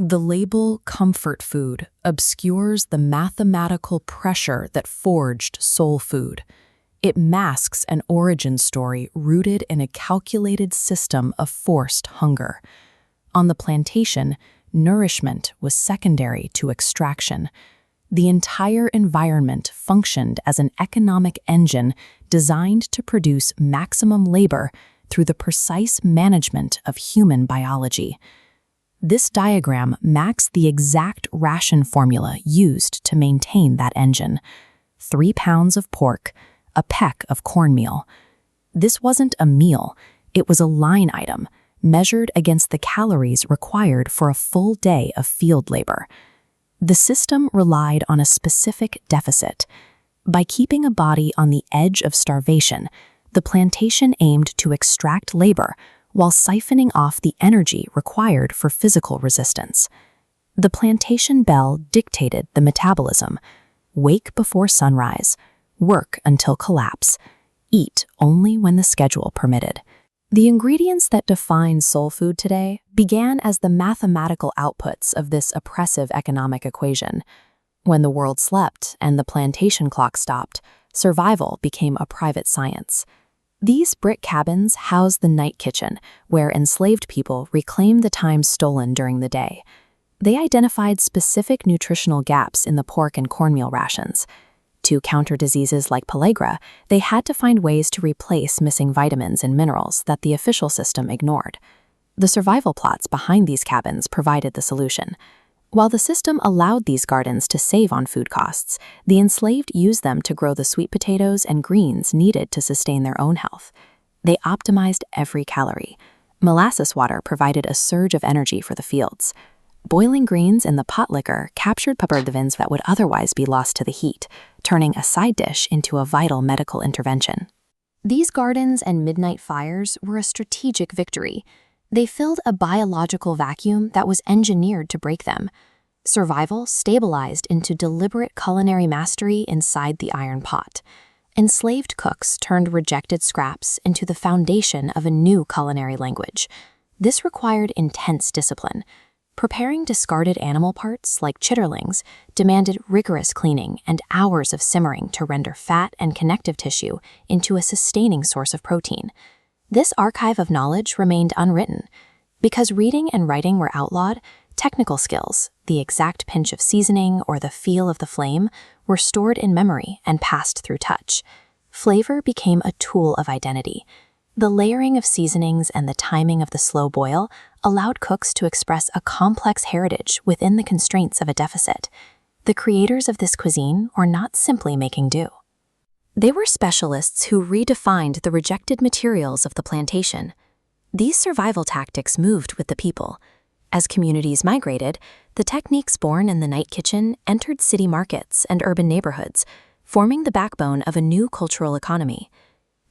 The label comfort food obscures the mathematical pressure that forged soul food. It masks an origin story rooted in a calculated system of forced hunger. On the plantation, nourishment was secondary to extraction. The entire environment functioned as an economic engine designed to produce maximum labor through the precise management of human biology. This diagram maps the exact ration formula used to maintain that engine. 3 pounds of pork, a peck of cornmeal. This wasn't a meal, it was a line item, measured against the calories required for a full day of field labor. The system relied on a specific deficit. By keeping a body on the edge of starvation, the plantation aimed to extract labor while siphoning off the energy required for physical resistance. The plantation bell dictated the metabolism: wake before sunrise, work until collapse, eat only when the schedule permitted. The ingredients that define soul food today began as the mathematical outputs of this oppressive economic equation. When the world slept and the plantation clock stopped, survival became a private science. These brick cabins housed the night kitchen, where enslaved people reclaimed the time stolen during the day. They identified specific nutritional gaps in the pork and cornmeal rations. To counter diseases like pellagra, they had to find ways to replace missing vitamins and minerals that the official system ignored. The survival plots behind these cabins provided the solution. While the system allowed these gardens to save on food costs, the enslaved used them to grow the sweet potatoes and greens needed to sustain their own health. They optimized every calorie. Molasses water provided a surge of energy for the fields. Boiling greens in the pot liquor captured vitamins that would otherwise be lost to the heat, turning a side dish into a vital medical intervention. These gardens and midnight fires were a strategic victory. They filled a biological vacuum that was engineered to break them. Survival stabilized into deliberate culinary mastery inside the iron pot. Enslaved cooks turned rejected scraps into the foundation of a new culinary language. This required intense discipline. Preparing discarded animal parts, like chitterlings, demanded rigorous cleaning and hours of simmering to render fat and connective tissue into a sustaining source of protein. This archive of knowledge remained unwritten. Because reading and writing were outlawed, technical skills, the exact pinch of seasoning or the feel of the flame, were stored in memory and passed through touch. Flavor became a tool of identity. The layering of seasonings and the timing of the slow boil allowed cooks to express a complex heritage within the constraints of a deficit. The creators of this cuisine were not simply making do. They were specialists who redefined the rejected materials of the plantation. These survival tactics moved with the people. As communities migrated, the techniques born in the night kitchen entered city markets and urban neighborhoods, forming the backbone of a new cultural economy.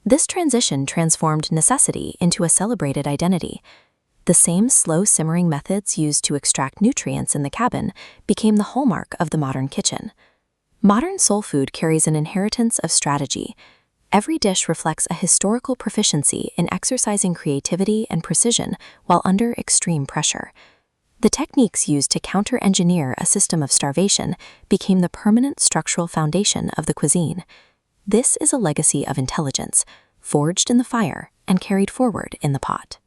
This transition transformed necessity into a celebrated identity. The same slow simmering methods used to extract nutrients in the cabin became the hallmark of the modern kitchen. Modern soul food carries an inheritance of strategy. Every dish reflects a historical proficiency in exercising creativity and precision while under extreme pressure. The techniques used to counter-engineer a system of starvation became the permanent structural foundation of the cuisine. This is a legacy of intelligence, forged in the fire and carried forward in the pot.